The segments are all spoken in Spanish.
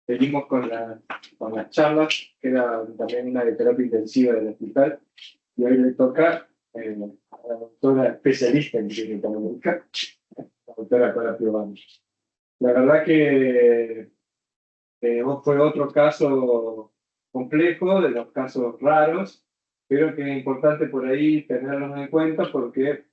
Venimos con las charlas, que era también una de terapia intensiva del hospital, y hoy le toca a la doctora especialista en clínica médica, la doctora Cora Piovani. La verdad que fue otro caso complejo, de los casos raros, pero que es importante por ahí tenerlos en cuenta porque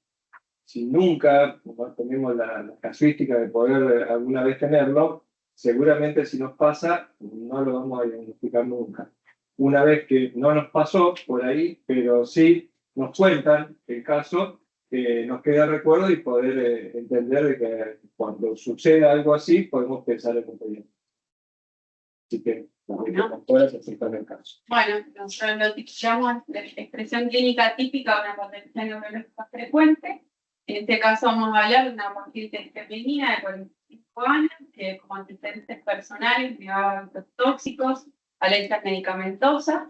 si nunca no tenemos la casuística de poder alguna vez tenerlo, seguramente si nos pasa, no lo vamos a identificar nunca. Una vez que no nos pasó por ahí, pero sí nos cuentan el caso, nos queda el recuerdo y poder entender de que cuando sucede algo así, podemos pensar en un proyecto. Así que no puedes explicar el caso. Bueno, nosotros lo titulamos la expresión clínica típica de una patología neurológica frecuente. En este caso vamos a hablar de una paciente femenina de 45 años que como antecedentes personales llevaba hábitos tóxicos, alergias medicamentosas,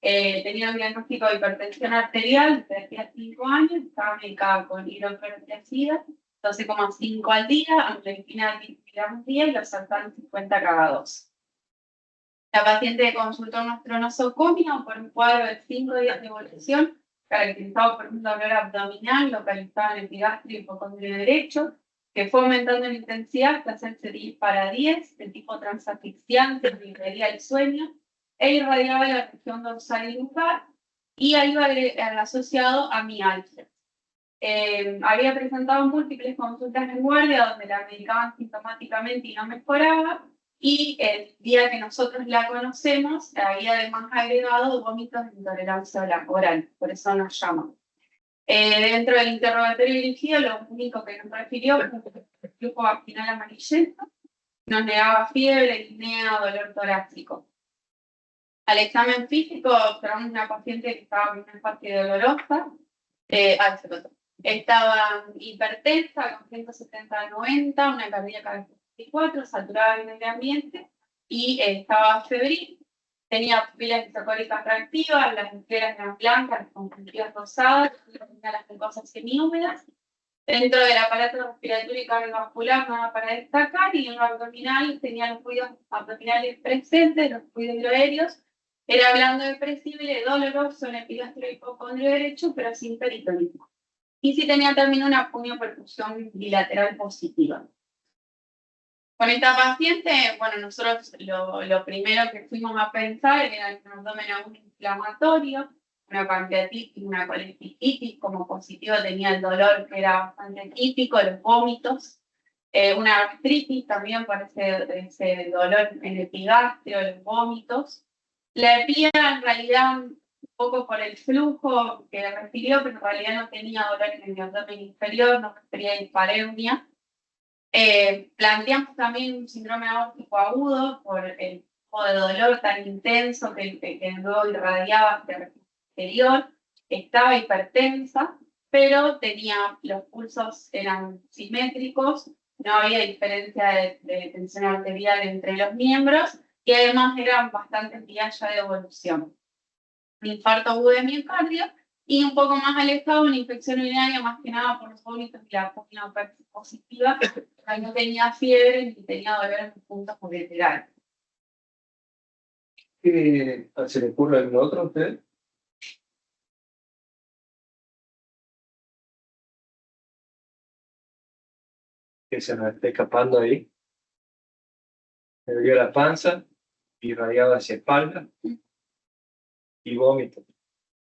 tenía un diagnóstico de hipertensión arterial desde hacía 5 años, estaba medicada con hidropertiazida, 12,5 al día, amlodipina 10 miligramos al día y los saltan 50 cada 2. La paciente consultó nuestro nosocomio por un cuadro de 5 días de evolución, caracterizado por un dolor abdominal localizado en el epigastrio y hipocondrio derecho, que fue aumentando en intensidad hasta hacerse 10 para 10, de tipo transasfixiante, que impedía el sueño, e irradiaba la región dorsal y lumbar, y ahí va asociado a mialgia. Había presentado múltiples consultas en guardia donde la medicaban sintomáticamente y no mejoraba, y el día que nosotros la conocemos, había además agregado vómitos de intolerancia oral, por eso nos llaman. Dentro del interrogatorio dirigido, lo único que nos refirió fue el flujo vaginal amarillento, nos negaba fiebre, disnea, dolor torácico. Al examen físico, observamos una paciente que estaba con una fase dolorosa, estaba hipertensa con 170/90, una cardíaca de 64, saturada en el ambiente y estaba febril. Tenía pupilas isocóricas reactivas, las escleras eran blancas, las conjuntivas rosadas, tenía las mucosas semihúmedas. Dentro del aparato respiratorio y cardiovascular nada para destacar, y en lo abdominal tenía los fluidos abdominales presentes, los fluidos hidroaéreos. Era blando depresible, doloroso en epigastrio y hipocondrio derecho, pero sin peritonismo. Y sí tenía también una punioperfusión bilateral positiva. Con esta paciente, bueno, nosotros lo primero que fuimos a pensar era un abdomen aún inflamatorio, una pancreatitis, una colecistitis, como positivo tenía el dolor que era bastante típico, los vómitos, una gastritis también por ese dolor en el epigastrio, los vómitos. La epía en realidad un poco por el flujo que refirió, pero en realidad no tenía dolor en el abdomen inferior, no refería dispareunia. Planteamos también un síndrome aórtico agudo por el tipo de dolor tan intenso que luego irradiaba hacia el exterior. Estaba hipertensa, pero tenía los pulsos eran simétricos, no había diferencia de tensión arterial entre los miembros y además eran bastantes días ya de evolución. Un infarto agudo de miocardio y un poco más alejado una infección urinaria, más que nada por los vómitos y la punio positiva, no tenía fiebre ni tenía dolor en los puntos ureterales. ¿Se le ocurre algún otro a usted? Que se nos esté escapando ahí. Me dolió la panza, irradiaba hacia espalda y vómito.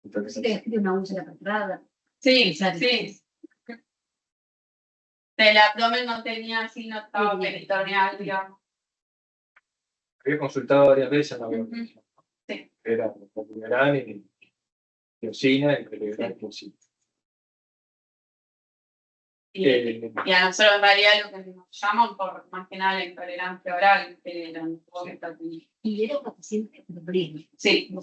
Entonces, de una úlcera perforada. Sí, sí. El abdomen no tenía así, no estaba peritoneal, digamos. había consultado varias veces, no Sí. era pulmonar y diosina y peligrán sí. Y a nosotros en realidad lo que nos llaman por más que nada la intolerancia oral, que era un poco Y era paciente febril. Sí.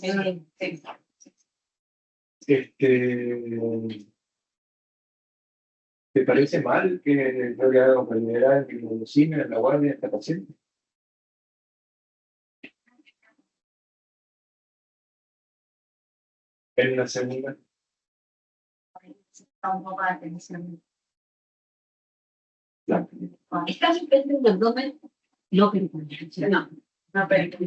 ¿Te parece mal que yo le haga peligrán y diosina en la guardia de esta paciente? En una segunda. Un poco de atención. Está suspendido el abdomen, no peritoneal. No. No, pero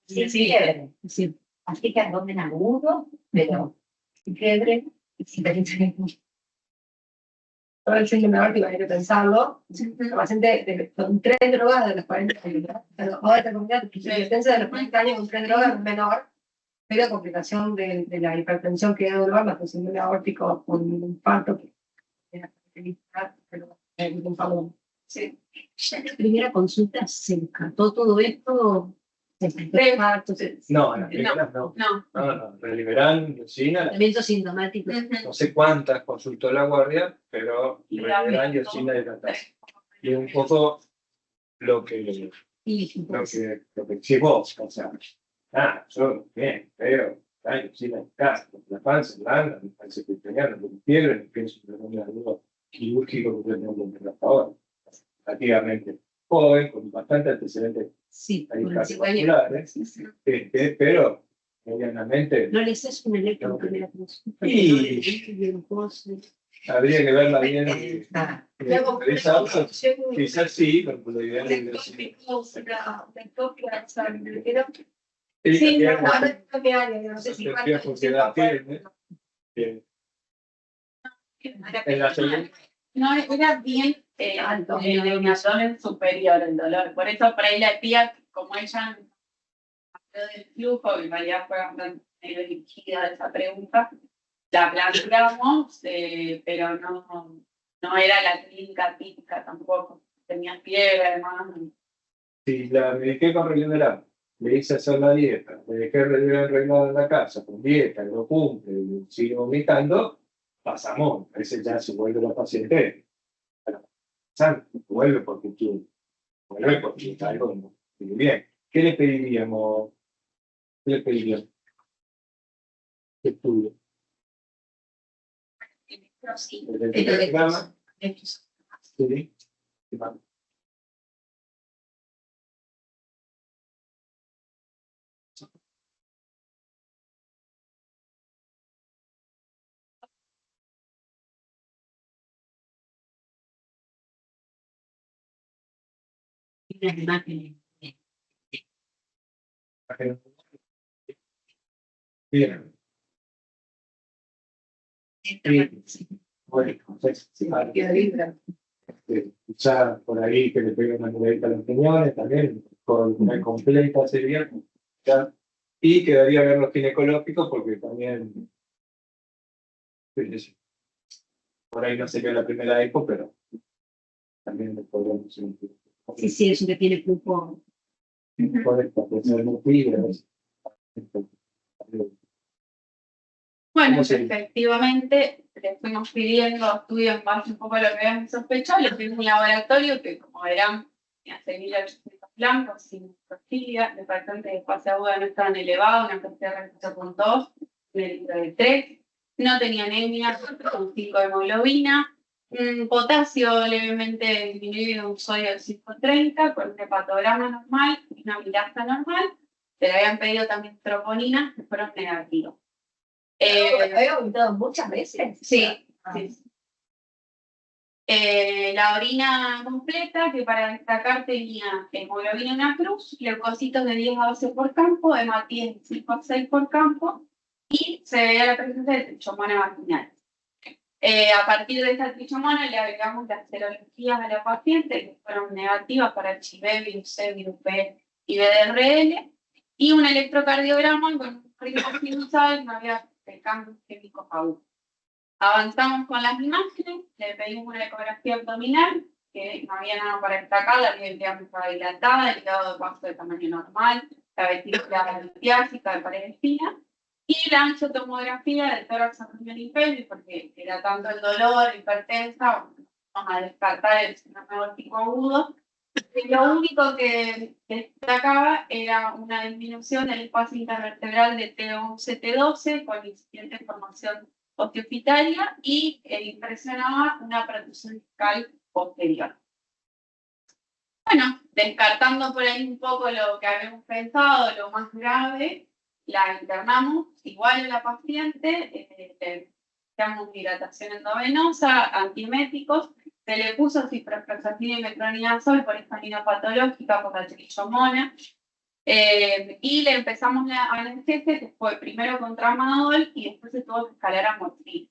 Sí, fiebre. Sí. Así que abdomen agudo, pero sin fiebre y sin peritonitis. Todo el síndrome aórtico hay que pensarlo. La paciente con 3 drogas de los 40 años, ¿no? Pero ahora te comenta que la hipertensión de los 40 años con 3 drogas es menor, pero complicación de la hipertensión que debe durar, más el síndrome aórtico con un infarto, que es la característica, pero un infarto. sí. Ya en la primera consulta se descartó todo esto. Se descartó Sí. infarto, No, en las primeras no. No. No, Reliberán, Yosina, tratamiento sintomático. no sé cuántas consultó la guardia, pero Y la Reliberán, Yosina y Latasa. Y un poco lo que decís vos, o sea, yo, bien, veo, Yosina en casa, la panza, la panza peritoneal, lo que fiebre, pienso que no me algo quirúrgico que yo tengo que hacer ahora. Relativamente joven, con bastante antecedentes Sí, con el cardiovasculares, pero medianamente no les hace un electro en primera consulta. Y- habría que verla bien. Quizás sí, pero lo ideal es decir. Sí, Bien, No sé si bien, porque la tiene. Bien. En la segunda, No, era bien Alto. en el abdomen superior el dolor. Por eso por ahí la tía, como ella habló del flujo, que en realidad fue bastante medio dirigida esa pregunta, la planteamos, pero no era la clínica típica tampoco. Tenía fiebre, además. si la mediqué con Reliberán, le hice hacer la dieta, le dejé Reliberán reinado en la casa con dieta, lo cumple, y sigue vomitando, pasamos. A veces ya se vuelve la paciente. Vuelve porque quiere. Vuelve porque está algo no sigue bien. ¿Qué le pediríamos? ¿Qué le pediríamos? ¿Qué estudio? Sí. ¿El electrocardiograma? Sí. Unas imágenes. Bien. Bueno, entonces, ya por ahí que le pegue una miradita a los riñones también, con una completa sería, ya. Y quedaría ver los ginecológicos porque también, pues, por ahí no sería la primera eco, pero también lo podríamos sentir. Sí, sí, eso que tiene flujo. Por esta, puede ser muy fibras. Bueno, ¿Cómo se- efectivamente, le fuimos pidiendo estudios en base un poco a lo que habíamos sospechado. Le pedimos un laboratorio que, como verán, tenía semillas blancos, sin costilla, de faltante de fase aguda no estaban elevados, una PCR de 8.2, de 3, no tenía anemia, con 5 de hemoglobina, potasio levemente disminuido, un sodio de 530, con un hepatograma normal y una mirasa normal. Se le habían pedido también troponinas que fueron negativos. ¿Había vomitado muchas veces? Sí, sí. La orina completa, que para destacar tenía hemoglobina en una cruz, leucocitos de 10 a 12 por campo, hematíes de 5 a 6 por campo, y se veía la presencia de trichomona vaginal. A partir de esta trichomona le agregamos las serologías a la paciente, que fueron negativas para HIV, virus C, virus P y VDRL, y un electrocardiograma con un ritmo sinusal, no había cambios químicos aún. Avanzamos con las imágenes, le pedimos una ecografía abdominal, que no había nada para destacar, la vía estaba dilatada, el hígado de paso de tamaño normal, la vesícula litiásica de pared espina, y la angiostomografía del tórax abdominal y pelvis, porque era tanto el dolor, hipertensa, vamos a descartar el síndrome aórtico agudo. Y lo único que destacaba era una disminución del espacio intervertebral de T11, T12, con incipiente formación osteopitaria y impresionaba una protrusión discal posterior. Bueno, descartando por ahí un poco lo que habíamos pensado, lo más grave, la internamos igual a la paciente, le damos hidratación endovenosa, antieméticos, se le puso ciprofloxacina y metronidazol por histamina patológica, por la trichomona, Y le empezamos la anestesia, que fue primero con tramadol y después se tuvo que escalar a morfina.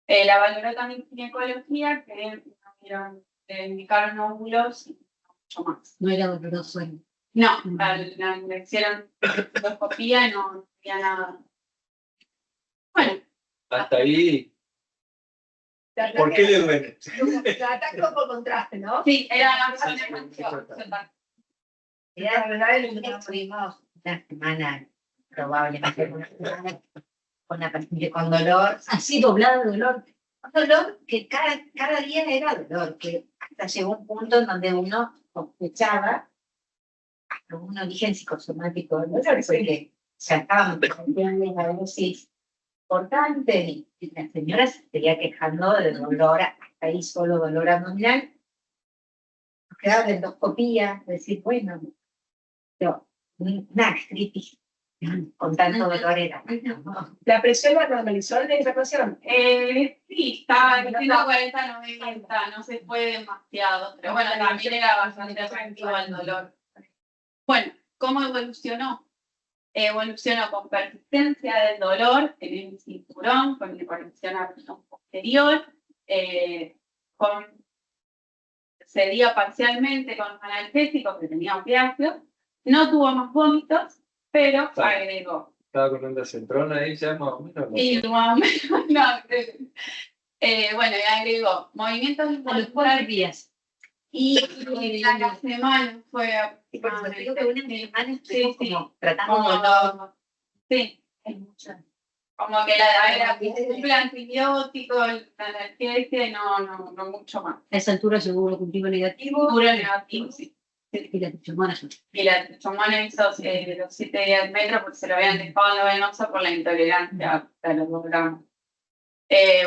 La valoró también ginecología, que le indicaron óvulos y mucho más. No era doloroso. No, le hicieron endoscopía y no tenía nada. Bueno, Hasta ahí, ¿por qué le duele? La ataco por contraste, ¿no? sí, era bastante manchado. Era una semana, probablemente una semana, con dolor, así doblado de dolor. Un dolor que cada día era dolor, que hasta llegó un punto en donde uno sospechaba hasta un origen psicosomático del dolor, porque ya estábamos planteando la dosis importante y la señora se seguía quejando de dolor, hasta ahí solo dolor abdominal. Nos quedaba la endoscopía, decir, bueno, pero una gastritis con tanto dolor era. ¿no? ¿La presión la normalizó de hipertensión? Sí, estaba en 140, 90, no se fue demasiado, pero bueno, también era bastante reactivo al dolor. Bueno, ¿cómo evolucionó? Evolucionó con persistencia del dolor en el cinturón, con hipertensión abdominal posterior, cedía parcialmente con analgésicos que tenía opiáceos, no tuvo más vómitos, pero agregó. Estaba con una centrona ahí ya más o menos. Y más o menos, no, bueno, y agregó movimientos involuntarios días. y la semana fue Por eso digo que una semana sí, como tratando como dolor. sí, Es mucho. como que era un antibiótico, la analgesia y no mucho más. A esa altura llegó un cultivo negativo. Puro negativo, sí. Y la trichomona. Y la trichomona hizo los 7 días metros porque se lo habían dejado en la venosa por la intolerancia a los 2 gramos.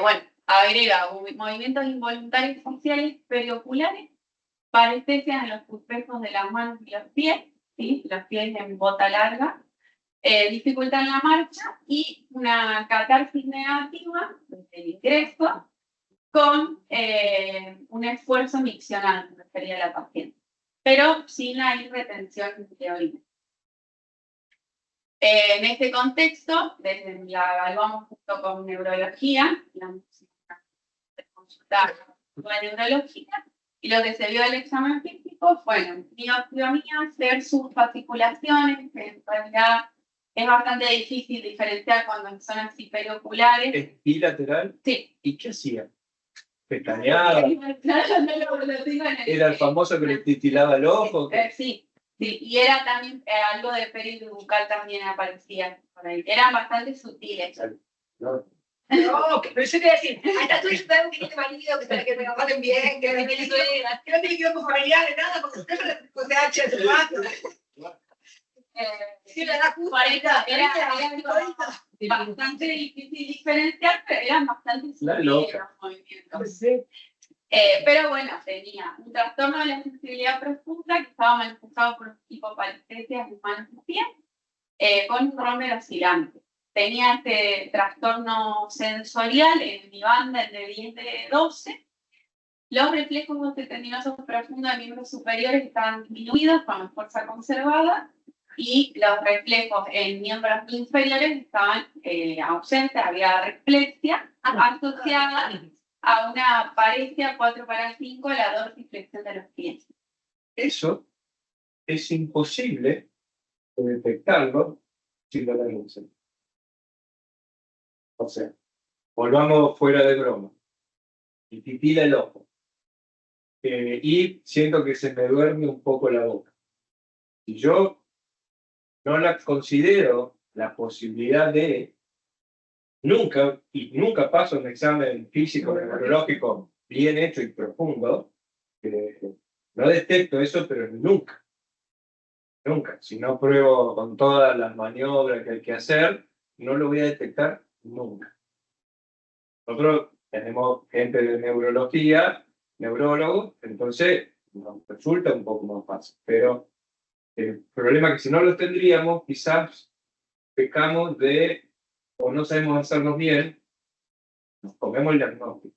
Bueno, agrega movimientos involuntarios faciales perioculares, parestesias en los espejos de las manos y los pies, ¿sí? Los pies en bota larga, dificultad en la marcha y una catarsis negativa del ingreso con un esfuerzo miccional, me refería a la paciente, pero sin la retención de orina. En este contexto, la evaluamos junto con neurología, la consulta con la neurología, y lo que se vio del examen físico fueron mioclonias versus fasciculaciones, que en realidad es bastante difícil diferenciar cuando son así perioculares. ¿Es bilateral? Sí. ¿Y qué hacía? ¿Pestañeaba? ¿Era el famoso que le titilaba el ojo? Sí, sí, y era también algo de pério bucal también aparecía por ahí. Eran bastante sutiles. No. No, pero yo te iba a decir, hasta tú ya sabes que tiene marido, que me pasen bien, que no tiene que ver con familiares, nada, porque usted con TH se lo va. Sí, la da justo. 40, era bastante difícil diferenciar, pero eran bastante sutiles los movimientos. Pero bueno, tenía un trastorno de la sensibilidad profunda que estaba manifestado por hipoparestesias en manos y pies, con un romper oscilante. Tenía este trastorno sensorial en mi banda, el de 10 de 12. Los reflejos tetinosos profundos de miembros superiores estaban disminuidos con la fuerza conservada y los reflejos en miembros inferiores estaban ausentes, había reflexia asociada a una paresia 4/5 de la dorsiflexión de los pies. Eso es imposible de detectarlo sin la denuncia. O sea, volvamos fuera de broma. Y titila el ojo. Y siento que se me duerme un poco la boca. Si yo no la considero la posibilidad de nunca paso un examen físico neurológico bien hecho y profundo, no detecto eso, pero nunca. Si no pruebo con todas las maniobras que hay que hacer, no lo voy a detectar nunca. Nosotros tenemos gente de neurología, neurólogos, entonces nos resulta un poco más fácil. Pero el problema es que si no lo tendríamos, quizás pecamos de, o no sabemos hacernos bien, nos comemos el diagnóstico.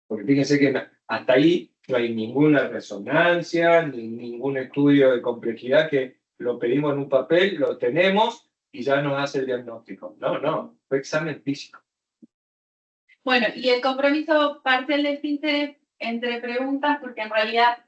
Porque fíjense que hasta ahí no hay ninguna resonancia, ni ningún estudio de complejidad que lo pedimos en un papel, lo tenemos y ya nos hace el diagnóstico. No, fue examen físico. Bueno, y el compromiso parcial de esfínteres entre preguntas, porque en realidad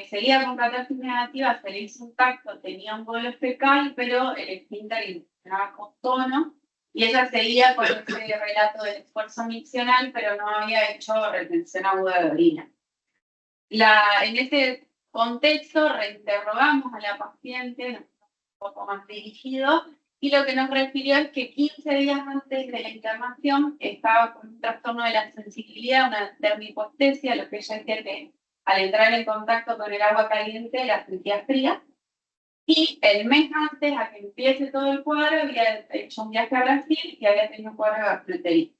seguía con catarsis negativa, se le hizo un tacto, tenía un bolo fecal, pero el esfínter funcionaba con tono, y ella seguía con ese relato del esfuerzo miccional, pero no había hecho retención aguda de orina. En ese contexto, reinterrogamos a la paciente, un poco más dirigido, y lo que nos refirió es que 15 días antes de la internación estaba con un trastorno de la sensibilidad, una dermipostesia, lo que ella decía que al entrar en contacto con el agua caliente la sentía fría. Y el mes antes, a que empiece todo el cuadro, había hecho un viaje a Brasil y había tenido un cuadro de gastroenteritis.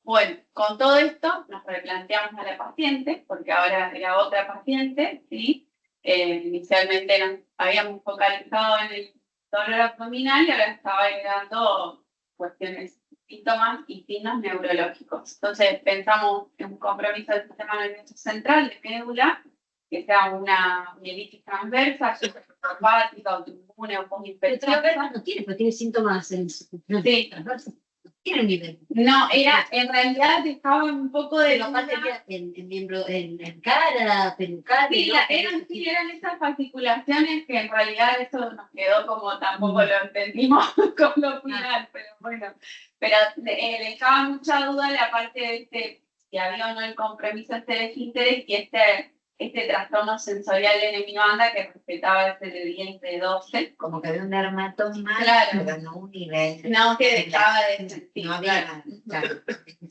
Bueno, con todo esto nos replanteamos a la paciente, porque ahora era otra paciente, ¿sí? Inicialmente nos habíamos focalizado en el dolor abdominal y ahora estaba agregando cuestiones, síntomas y signos neurológicos. Entonces pensamos en un compromiso del sistema nervioso central, de médula, que sea una mielitis transversa, hepática, autoinmune o postinfecciosa. Pero no tiene, pero tiene síntomas en su... Sí. Tiene un nivel. No, en realidad estaba un poco de... Pero más en cara, pelucar. Sí, eran esas articulaciones que en realidad eso nos quedó como tampoco lo entendimos con lo final, pero bueno. Pero le dejaba mucha duda la parte de si había o no el compromiso de esfínteres y este trastorno sensorial de Neminbanda que respetaba ese de 10 de 12. Como que había un dermatoma, Claro. pero no un nivel. No, que dejaba de sentir. No había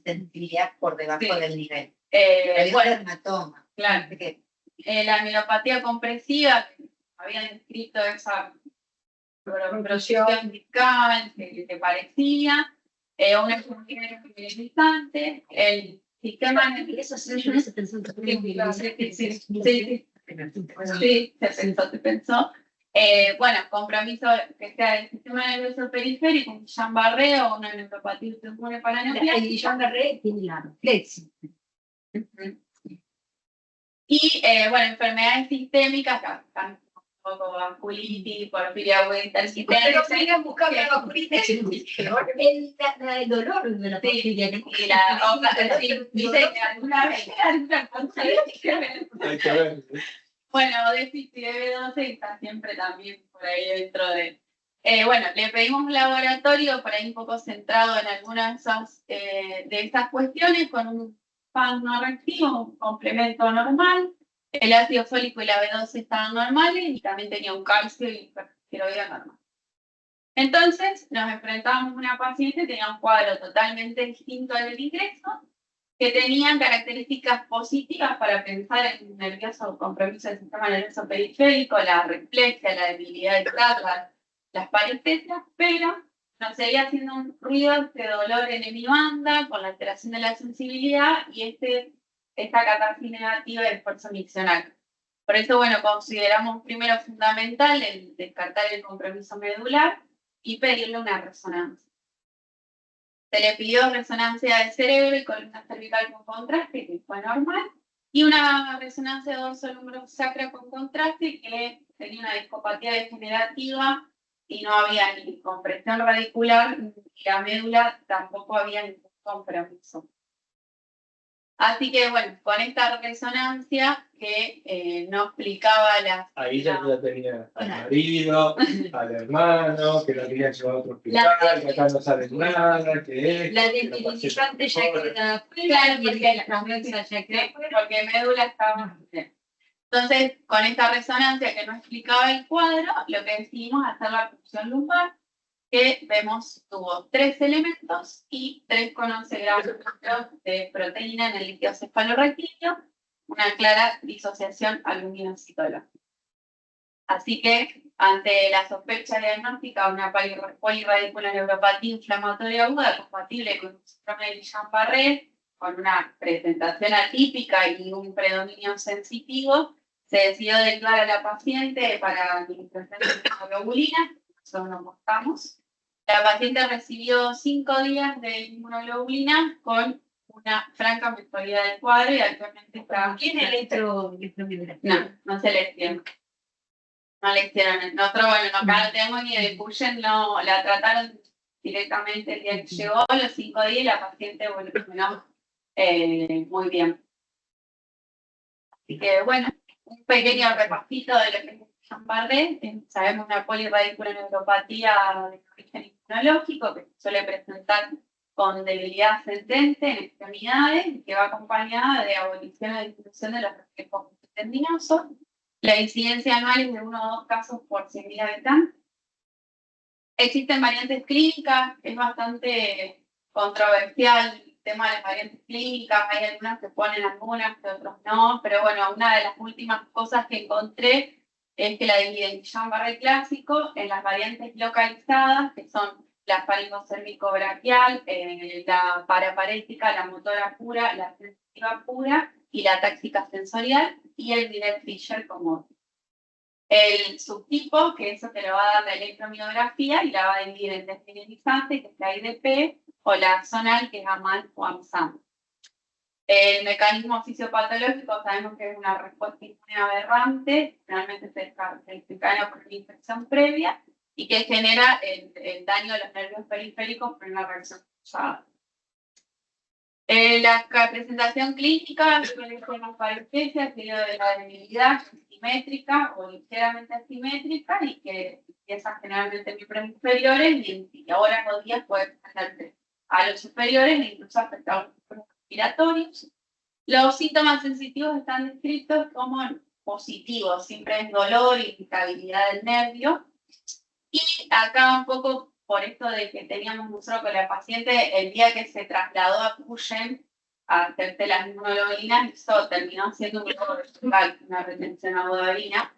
sensibilidad por debajo del nivel. Bueno, un dermatoma. Claro. Que, la mielopatía compresiva, que había descrito esa proyección discal que parecía, una enfermedad generalizante, el sistema nervioso. eso se pensó Sí, se pensó. Bueno, compromiso que sea del sistema nervioso periférico, un Guillain-Barré o una neuropatía autoinmune paraneoplásica. El Guillain-Barré tiene la flexi. Y bueno, enfermedades sistémicas que están un poco vasculitis, porfiria West, pero seguían buscando la vasculitis. El dolor de la porfiria. Y dice que alguna vez alguna cosa Hay que ver. Bueno, déficit de B12 está siempre también por ahí dentro de... bueno, le pedimos un laboratorio por ahí un poco centrado en algunas de esas cuestiones con un PAN no reactivo, un complemento normal. El ácido fólico y la B12 estaban normales y también tenía un calcio y hipertiroidea normal. Entonces nos enfrentamos a una paciente que tenía un cuadro totalmente distinto al del ingreso, que tenían características positivas para pensar en un nervioso compromiso del sistema nervioso periférico, la reflexia, la debilidad de las parestesias, pero nos seguía haciendo un ruido de dolor en Neminbanda con la alteración de la sensibilidad y esta catarsis negativa de esfuerzo miccional. Por eso, bueno, consideramos primero fundamental el descartar el compromiso medular y pedirle una resonancia. Se le pidió resonancia de cerebro y columna cervical con contraste, que fue normal, y una resonancia de dorso lumbosacra con contraste, que tenía una discopatía degenerativa y no había ni compresión radicular, ni la médula tampoco había ningún compromiso. Así que, bueno, con esta resonancia que no explicaba las... Ahí ya tenía al marido, al hermano, que lo quería llevar a otro hospital, que acá no sabe nada, que es... La debilitante ya queda Claro, porque médula estaba... Entonces, con esta resonancia que no explicaba el cuadro, lo que decidimos hacer la punción lumbar, que vemos tuvo 3 elementos y 3,11 gramos de proteína en el líquido cefalorraquídeo, una clara disociación aluminocitológica. Así que, ante la sospecha diagnóstica de una polirradicular neuropatía inflamatoria aguda compatible con un síndrome de Guillain-Barré, con una presentación atípica y un predominio sensitivo, se decidió declarar a la paciente para administración de inmunoglobulina. Nosotros nos mostramos. La paciente recibió 5 días de inmunoglobulina con un una franca mejoría del cuadro y actualmente está... ¿Quién es electromiografía? No se le hicieron. No le hicieron. Nosotros, bueno, acá no tenemos ni de Cuyen, no, la trataron directamente el día que llegó, los 5 días, y la paciente evolucionó muy bien. Así que, bueno, un pequeño repasito de lo que es Guillain-Barré. Sabemos una polirradiculoneuropatía de origen inmunológico que se suele presentar con debilidad ascendente en extremidades y que va acompañada de abolición o disminución de los reflejos tendinosos. La incidencia anual es de 1 o 2 casos por 100.000 habitantes. Existen variantes clínicas, es bastante controversial el tema de las variantes clínicas, hay algunas que ponen algunas, que otros no, pero bueno, una de las últimas cosas que encontré es que la divide en Guillain-Barré clásico en las variantes localizadas, que son la faringocérvico-braquial, la paraparética, la motora pura, la sensitiva pura y la táxica sensorial, y el Binet-Fischer como el subtipo, que eso te lo va a dar la electromiografía y la va a dividir en desmineralizante, que es la IDP, o la axonal, que es AMAN o AMSAM. El mecanismo fisiopatológico sabemos que es una respuesta inmune aberrante, generalmente se desencadena por una infección previa y que genera el daño de los nervios periféricos por una reacción cruzada. La presentación clínica suele ser una parestesia, seguido de la debilidad simétrica o ligeramente asimétrica y que empieza generalmente en miembros inferiores y horas o días puede pasarse a los superiores e incluso afectar los sistemas respiratorios. Los síntomas sensitivos están descritos como positivos, siempre es dolor, irritabilidad del nervio. Y acá un poco por esto de que teníamos nosotros con la paciente, el día que se trasladó a Cuyen a hacerse las inmunoglobulinas, eso terminó siendo un globo vegetal, una retención agudoarina.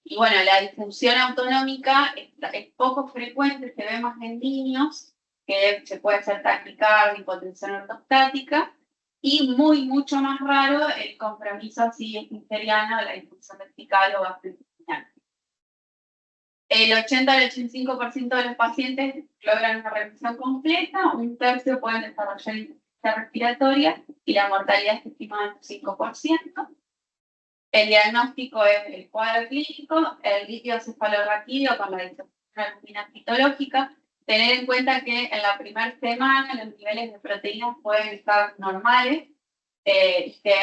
Y bueno, la disfunción autonómica es poco frecuente, se ve más en niños, que se puede hacer taquicardia, hipotensión ortostática, y mucho más raro el compromiso así esfincteriano, la disfunción vertical o gastrointestinal. El 80 al 85% de los pacientes logran una remisión completa, un tercio pueden desarrollar insuficiencia respiratoria y la mortalidad es estimada en un 5%. El diagnóstico es el cuadro clínico, el líquido cefalorraquídeo con la disfunción albumina citológica. Tener en cuenta que en la primera semana los niveles de proteínas pueden estar normales y que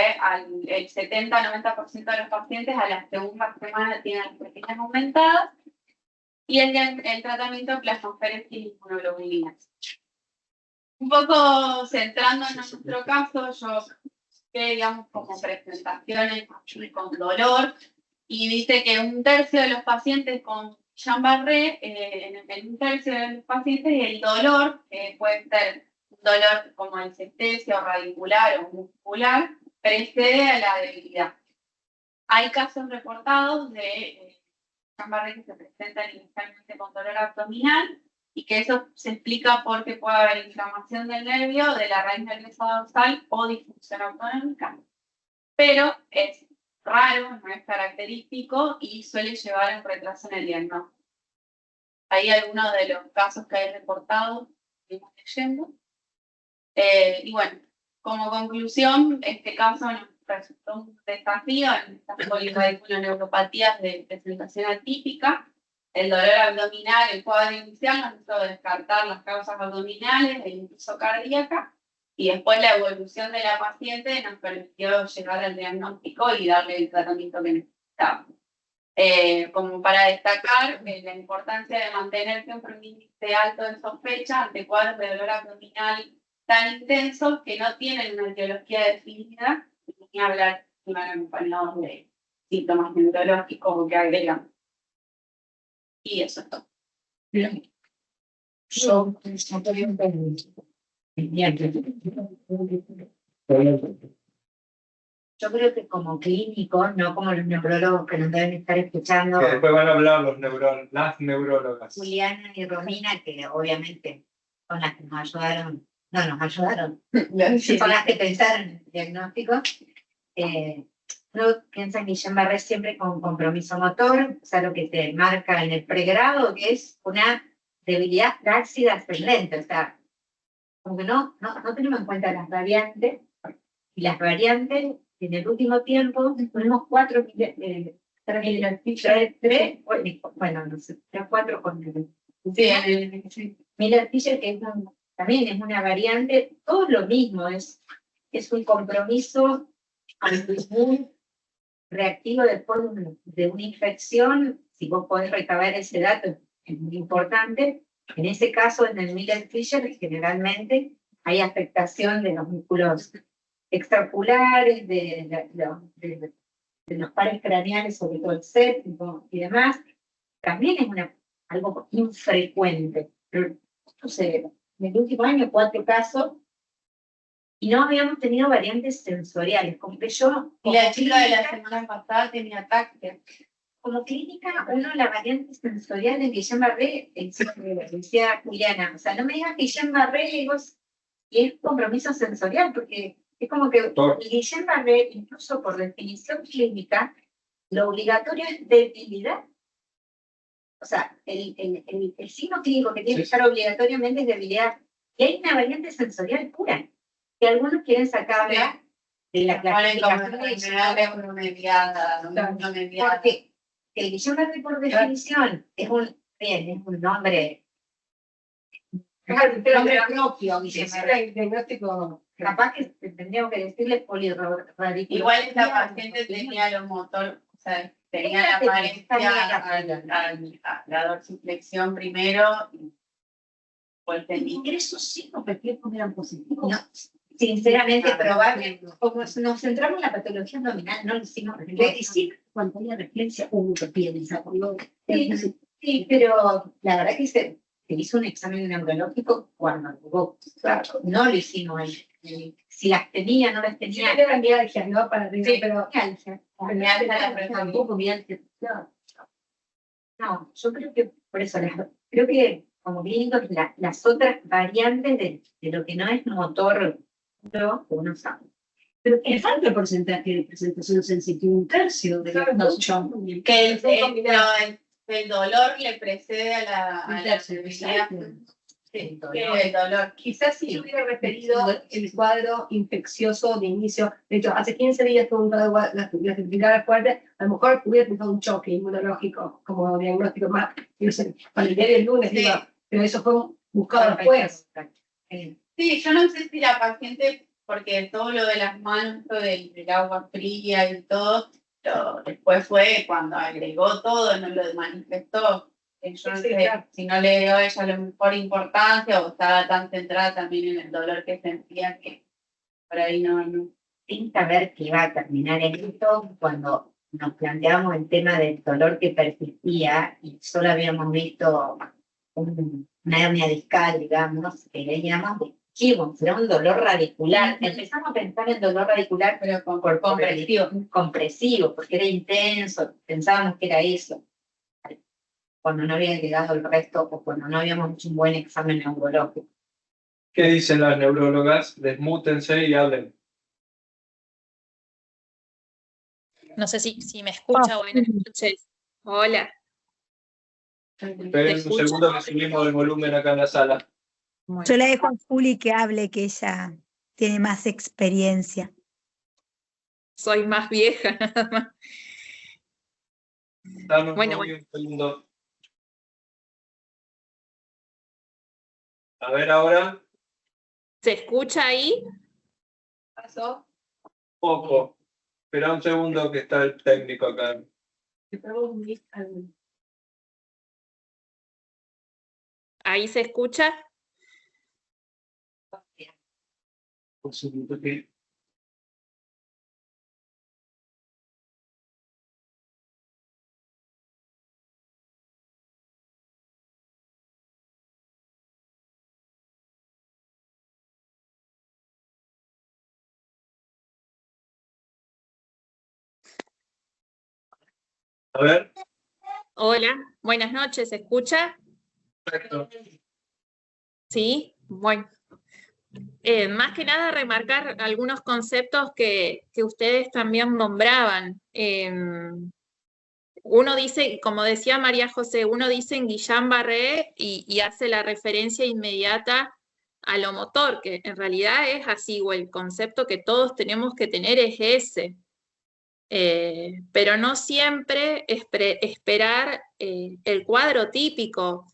el 70-90% de los pacientes a la segunda semana tienen las proteínas aumentadas. Y el tratamiento de plasmaféresis y inmunoglobulinas. Un poco centrándonos en nuestro caso, yo digamos como presentaciones con dolor, y dice que un tercio de los pacientes con Guillain-Barré, en un tercio de los pacientes el dolor, puede ser un dolor como encefalescencia o radicular o muscular, precede a la debilidad. Hay casos reportados de Guillain-Barré que se presentan inicialmente con dolor abdominal y que eso se explica porque puede haber inflamación del nervio, de la raíz nerviosa dorsal o disfunción autonómica, pero es raro, no es característico y suele llevar a un retraso en el diagnóstico. Hay algunos de los casos que hay reportados, estuvimos leyendo. Y bueno, como conclusión, este caso nos resultó un desafío en estas polirradiculoneuropatías de presentación atípica. El dolor abdominal, el cuadro inicial, nos hizo descartar las causas abdominales e incluso cardíacas, y después la evolución de la paciente nos permitió llegar al diagnóstico y darle el tratamiento que necesitaba. Como para destacar la importancia de mantener siempre un índice alto de sospecha ante cuadros de dolor abdominal tan intensos que no tienen una etiología definida, ni hablar si van acompañados de síntomas neurológicos o que agregan. Y eso es todo. Bien. Yo creo que como clínicos, no como los neurólogos que nos deben estar escuchando, Que después van a hablar las neurólogas. Juliana y Romina, que obviamente son las que nos ayudaron, son las que pensaron en el diagnóstico. Uno piensa en Guillain-Barré siempre con compromiso motor, o sea, lo que te marca en el pregrado, que es una debilidad flácida ascendente, o sea, como que no tenemos en cuenta las variantes, Y las variantes, en el último tiempo, tenemos 4 bueno, no sé, 4 con Miller-Fisher, que también es una variante, todo lo mismo, es un compromiso muy reactivo después de una infección. Si vos podés recabar ese dato, es muy importante. En ese caso, en el Miller-Fisher, generalmente hay afectación de los músculos extraoculares, de los pares craneales, sobre todo el séptimo y demás. También es algo infrecuente. Pero sucede. En el último año, 4 casos, y no habíamos tenido variantes sensoriales. Como que yo... Y la chica de la semana pasada tenía ataque. Como clínica, la variante sensorial de Guillain-Barré, decía Juliana, o sea, no me digas Guillain-Barré, digo, y es compromiso sensorial, porque es como que Guillain-Barré, incluso por definición clínica, lo obligatorio es debilidad. O sea, el signo clínico que tiene que estar obligatoriamente es debilidad. Y hay una variante sensorial pura, que algunos quieren sacarla de la clasificación de mediada. Porque el Guillain-Barré, por definición, es un nombre propio, Guillain-Barré. Diagnóstico. Capaz que tendríamos que decirle polirradicular. Igual esta paciente tenía los motores, o sea, tenía la apariencia a la dorsiflexión primero, pues tenía. Ingresos sí, o perfectos eran positivos. No, sinceramente, probablemente, como nos centramos en la patología abdominal, no lo hicimos. Y sí, cuando haya reflexión, uno piensa. Sí, pero la verdad que se hizo un examen neurológico cuando jugó. Claro, no lo hicimos ahí. Si las tenía, no las tenía. Era mialgia, ¿no? Para arriba, Sí, pero tampoco mialgia. No, yo creo que, por eso, creo que como clínicos, las otras variantes de lo que no es motor, no, uno sabe. Pero es alto porcentaje de presentación sensitiva, 1/3 de los Que el dolor le precede a la debilidad. Sí, El dolor. quizás si yo hubiera referido el cuadro infeccioso de inicio, de hecho, hace 15 días tuve un cuadro clasificado fuerte, a lo mejor hubiera tenido un choque inmunológico como diagnóstico más, yo sé, para el día del lunes, Sí. digo, pero eso fue buscado después. Sí, yo no sé si la paciente, porque todo lo de las manos, lo del agua fría y todo, después fue cuando agregó todo, no lo manifestó. Yo no sé si no le dio a ella la mejor importancia o estaba tan centrada también en el dolor que sentía que por ahí no. Sin saber que iba a terminar en esto, cuando nos planteamos el tema del dolor que persistía y solo habíamos visto una hernia discal, digamos, que leíamos, era un dolor radicular. Empezamos a pensar en dolor radicular, pero compresivo, porque era intenso, pensábamos que era eso. Cuando no había llegado el resto o cuando no habíamos hecho un buen examen neurológico. ¿Qué dicen las neurólogas? Desmútense y hablen. No sé si me escucha. Buenas noches. Hola. Esperen un segundo que subimos el volumen acá en la sala. Bueno. Yo le dejo a Juli que hable, que ella tiene más experiencia. Soy más vieja, nada más. Dame Bueno. un segundo. A ver ahora. ¿Se escucha ahí? ¿Pasó? Poco. Espera un segundo que está el técnico acá. ¿Ahí se escucha? Un segundo que... A ver. Hola, buenas noches, ¿se escucha? Perfecto. Sí, bueno. Más que nada remarcar algunos conceptos que ustedes también nombraban. Uno dice, como decía María José, uno dice en Guillain-Barré y hace la referencia inmediata a lo motor, que en realidad es así, o el concepto que todos tenemos que tener es ese. Pero no siempre esperar el cuadro típico.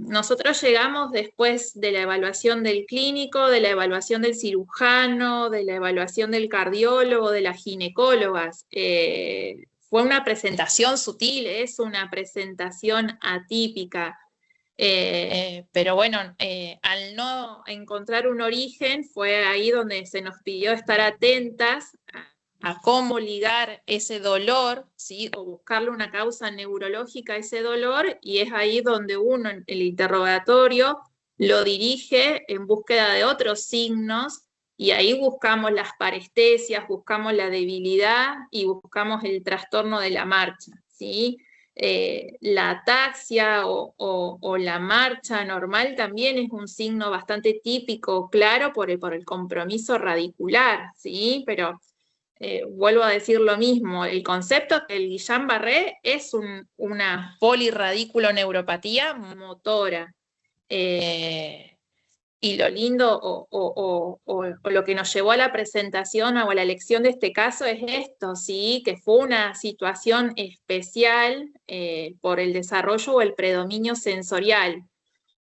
Nosotros llegamos después de la evaluación del clínico, de la evaluación del cirujano, de la evaluación del cardiólogo, de las ginecólogas. Fue una presentación sutil, es una presentación atípica. Pero bueno, al no encontrar un origen, fue ahí donde se nos pidió estar atentas a cómo ligar ese dolor, ¿sí? O buscarle una causa neurológica a ese dolor, y es ahí donde uno, en el interrogatorio, lo dirige en búsqueda de otros signos, y ahí buscamos las parestesias, buscamos la debilidad y buscamos el trastorno de la marcha, ¿sí? La ataxia o la marcha normal también es un signo bastante típico, claro, por el compromiso radicular, ¿sí? Pero vuelvo a decir lo mismo, el concepto del Guillain-Barré es una polirradiculoneuropatía motora. Y lo lindo o lo que nos llevó a la presentación o a la elección de este caso es esto, ¿sí? Que fue una situación especial por el desarrollo o el predominio sensorial.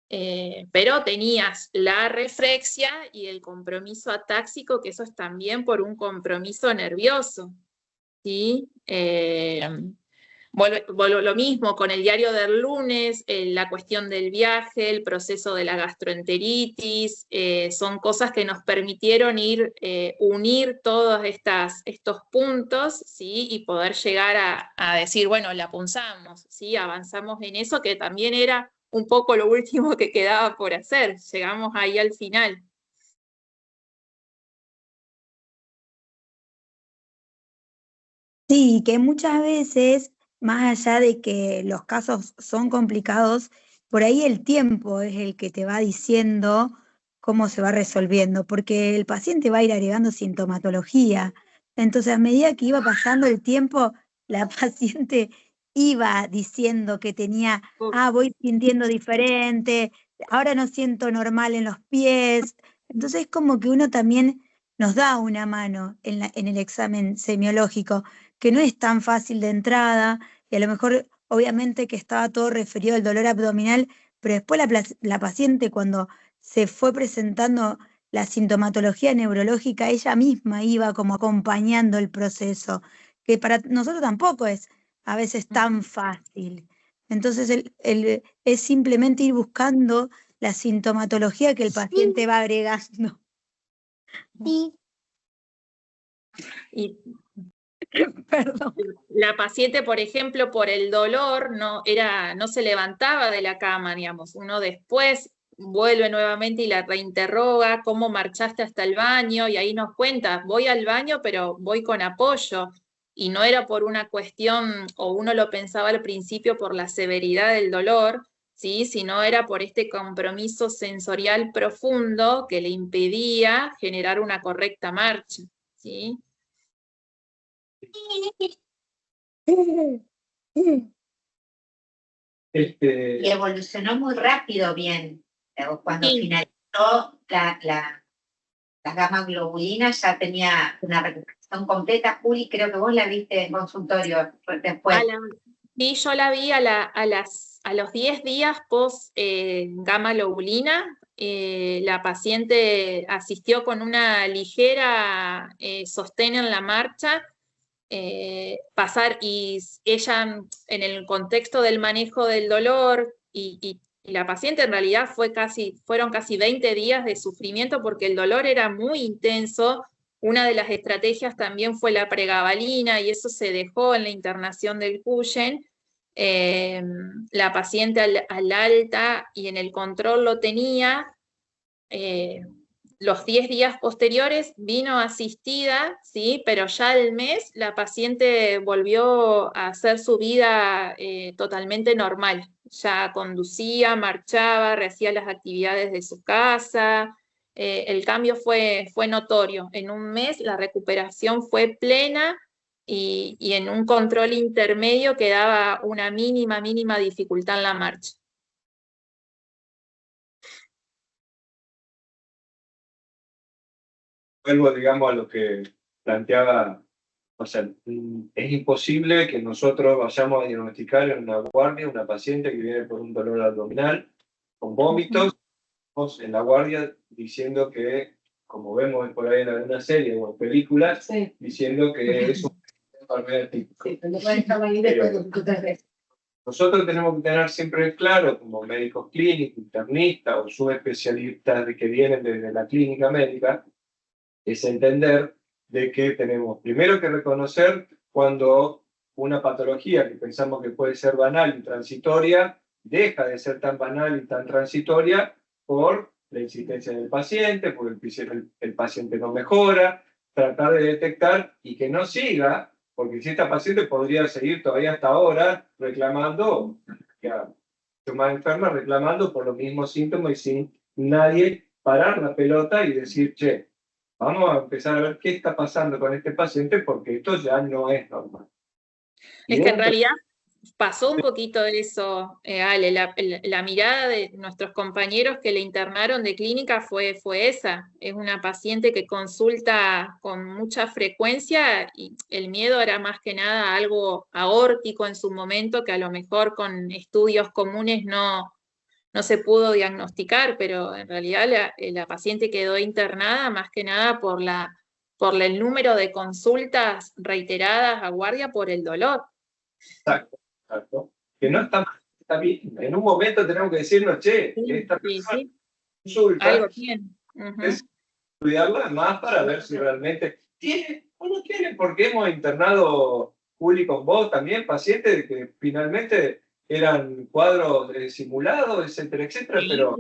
Pero tenías la reflexia y el compromiso atáxico, que eso es también por un compromiso nervioso, ¿sí? Lo mismo con el diario del lunes, la cuestión del viaje, el proceso de la gastroenteritis, son cosas que nos permitieron unir todos estos puntos, ¿sí? Y poder llegar a decir, bueno, la punzamos, ¿sí? Avanzamos en eso, que también era un poco lo último que quedaba por hacer. Llegamos ahí al final. Sí, que muchas veces, más allá de que los casos son complicados, por ahí el tiempo es el que te va diciendo cómo se va resolviendo, porque el paciente va a ir agregando sintomatología. Entonces, a medida que iba pasando el tiempo, la paciente iba diciendo que tenía, voy sintiendo diferente, ahora no siento normal en los pies. Entonces, es como que uno también nos da una mano en el examen semiológico, que no es tan fácil de entrada, y a lo mejor, obviamente, que estaba todo referido al dolor abdominal, pero después la paciente, cuando se fue presentando la sintomatología neurológica, ella misma iba como acompañando el proceso, que para nosotros tampoco es a veces tan fácil. Entonces, es simplemente ir buscando la sintomatología que el paciente va agregando. Y Perdón. la paciente, por ejemplo, por el dolor, no se levantaba de la cama, digamos. Uno después vuelve nuevamente y la reinterroga, ¿cómo marchaste hasta el baño? Y ahí nos cuenta, voy al baño, pero voy con apoyo. Y no era por una cuestión, o uno lo pensaba al principio por la severidad del dolor, ¿sí? Sino era por este compromiso sensorial profundo que le impedía generar una correcta marcha, ¿sí? Y evolucionó muy rápido bien. Cuando Sí. finalizó la gamma globulina ya tenía una recuperación completa. Juli, creo que vos la viste en consultorio después. Sí, yo la vi a los 10 días post gamma globulina. La paciente asistió con una ligera sostén en la marcha. Y ella, en el contexto del manejo del dolor, y la paciente en realidad fueron casi 20 días de sufrimiento porque el dolor era muy intenso. Una de las estrategias también fue la pregabalina, y eso se dejó en la internación del Cuyen. La paciente al alta y en el control lo tenía. Los 10 días posteriores vino asistida, ¿sí? Pero ya al mes la paciente volvió a hacer su vida totalmente normal. Ya conducía, marchaba, rehacía las actividades de su casa. El cambio fue notorio. En un mes la recuperación fue plena, y en un control intermedio quedaba una mínima dificultad en la marcha. vuelvo, digamos, a lo que planteaba, o sea, es imposible que nosotros vayamos a diagnosticar en una guardia una paciente que viene por un dolor abdominal, con vómitos, en la guardia diciendo que, como vemos por ahí en alguna serie o en películas, Sí, diciendo que es un enfermedad típica. sí, pero no pueden estar ahí después de 3 veces. Nosotros tenemos que tener siempre claro, como médicos clínicos, internistas o subespecialistas que vienen desde la clínica médica, es entender de que tenemos primero que reconocer cuando una patología que pensamos que puede ser banal y transitoria, deja de ser tan banal y tan transitoria por la insistencia del paciente, porque el paciente no mejora, tratar de detectar y que no siga, porque si esta paciente podría seguir todavía hasta ahora reclamando, ya, más enferma, reclamando por los mismos síntomas y sin nadie parar la pelota y decir, che, vamos a empezar a ver qué está pasando con este paciente porque esto ya no es normal. Es que en realidad pasó un poquito eso, Ale, la mirada de nuestros compañeros que le internaron de clínica fue esa. Es una paciente que consulta con mucha frecuencia y el miedo era más que nada algo aórtico en su momento, que a lo mejor con estudios comunes no se pudo diagnosticar, pero en realidad la paciente quedó internada más que nada por el número de consultas reiteradas a guardia por el dolor. Exacto, exacto. Que no está bien. En un momento tenemos que decirnos, che, esta persona consulta, algo bien. es cuidarla más para ver si realmente tiene o no tiene, porque hemos internado, Juli, con vos también, pacientes que finalmente eran cuadros simulados, etcétera, etcétera, pero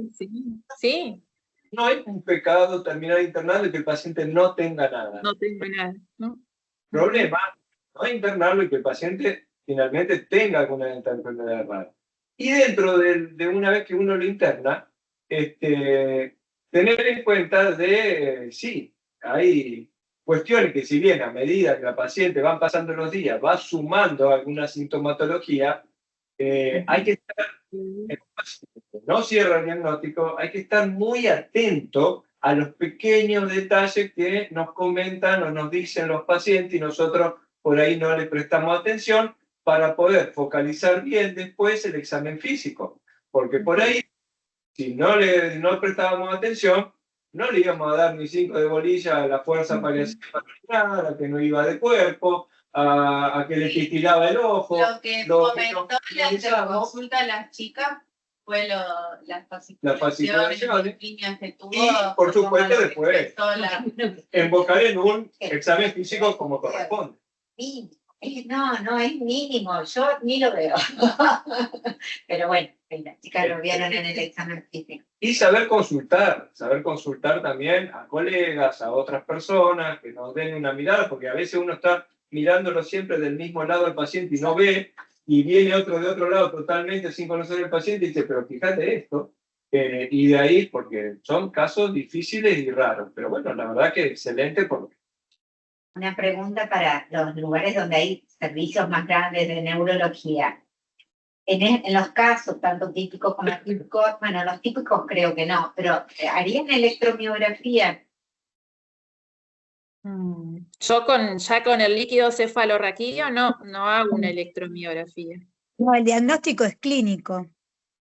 Sí. no es un pecado terminar internando y que el paciente no tenga nada. No tengo nada, ¿no? Problema, no internarlo y que el paciente finalmente tenga alguna enfermedad rara. Y dentro de una vez que uno lo interna, tener en cuenta de, sí, hay cuestiones que si bien a medida que la paciente van pasando los días, va sumando alguna sintomatología, hay que estar, no cierra el diagnóstico, hay que estar muy atento a los pequeños detalles que nos comentan o nos dicen los pacientes y nosotros por ahí no le prestamos atención para poder focalizar bien después el examen físico. Porque por ahí, si no prestábamos atención, no le íbamos a dar ni 5 de bolilla a la fuerza paliativa, a que no iba de cuerpo, a que le titilaba el ojo. Lo que comentó la consulta a las chicas fue las fasciculaciones, líneas que tuvo. Y, por supuesto, después invocar en un examen físico como corresponde. No es mínimo, yo ni lo veo. Pero bueno, las chicas lo vieron en el examen físico. Y saber consultar también a colegas, a otras personas que nos den una mirada, porque a veces uno está mirándolo siempre del mismo lado del paciente y no ve, y viene otro de otro lado totalmente sin conocer al paciente y dice, pero fíjate esto. Y de ahí, porque son casos difíciles y raros, pero bueno, la verdad que excelente porque una pregunta para los lugares donde hay servicios más grandes de neurología. En los casos, tanto típicos como atípicos, bueno, los típicos creo que no, pero ¿harían electromiografía? Yo ya con el líquido cefalorraquídeo no hago una electromiografía. No, el diagnóstico es clínico.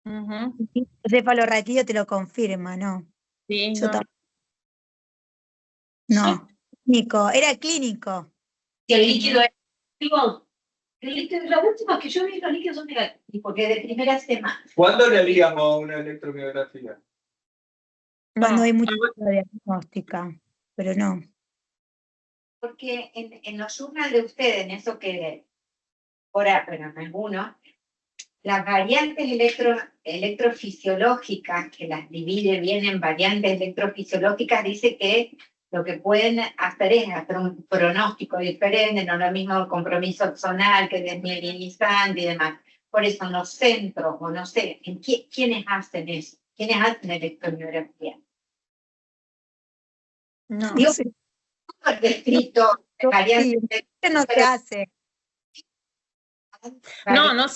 El cefalorraquídeo te lo confirma, ¿no? Sí, no. Clínico, era clínico. Si el líquido es negativo, las últimas que yo vi los líquidos son negativos, Porque de primera semana. ¿cuándo le haríamos una electromiografía? Cuando hay mucha diagnóstica, pero no. Porque en los journals de ustedes, en eso que, ahora, bueno, en algunos, las variantes electrofisiológicas, que las divide bien en variantes electrofisiológicas, dice que lo que pueden hacer es hacer un pronóstico diferente, no lo mismo compromiso axonal que desmielinizante y demás. Por eso en los centros, o no sé, ¿quiénes hacen eso? ¿Quiénes hacen electromiografía? No, Digo, sí. descrito variantes No se hace. No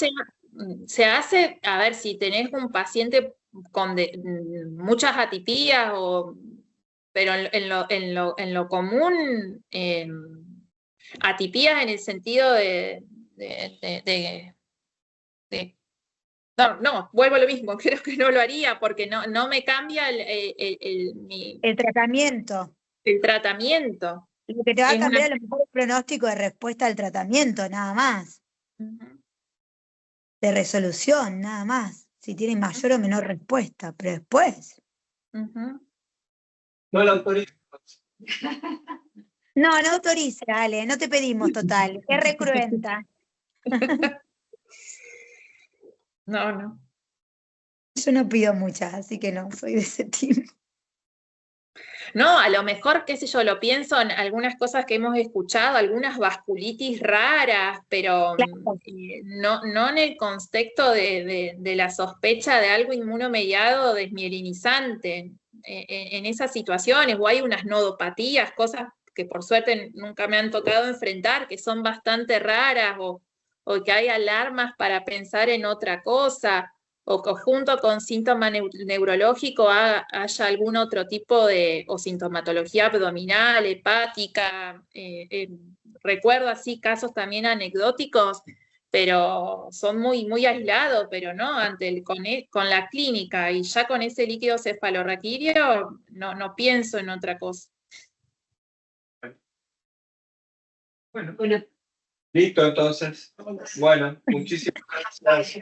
se hace, a ver, si tenés un paciente con muchas atipias o pero en lo común, atipías en el sentido no, vuelvo a lo mismo, creo que no lo haría porque no me cambia El tratamiento. el tratamiento. Lo que te va a Es una- cambiar a lo mejor el pronóstico de respuesta al tratamiento, nada más. Ujú. De resolución, nada más. Si tiene mayor o menor respuesta, pero después. Ujú. No lo autorizo. No, no autorice, Ale, no te pedimos total. Es recruenta. No. Yo no pido muchas, así que no, soy de ese team. No, a lo mejor, qué sé yo, lo pienso en algunas cosas que hemos escuchado, algunas vasculitis raras, pero Claro. no en el contexto de la sospecha de algo inmunomediado desmielinizante. En esas situaciones, o hay unas nodopatías, cosas que por suerte nunca me han tocado enfrentar, que son bastante raras, o que hay alarmas para pensar en otra cosa, o que junto con síntoma neurológico haya algún otro tipo o sintomatología abdominal, hepática. Recuerdo así casos también anecdóticos, pero son muy aislados, pero no, con la clínica y ya con ese líquido cefalorraquídeo, no pienso en otra cosa. Bueno, Bueno, listo entonces. Bueno, muchísimas gracias.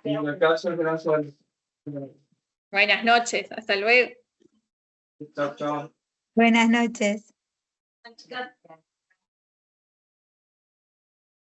Y en el caso del brazo, Buenas noches, hasta luego. chao, chao. Buenas noches. Gracias.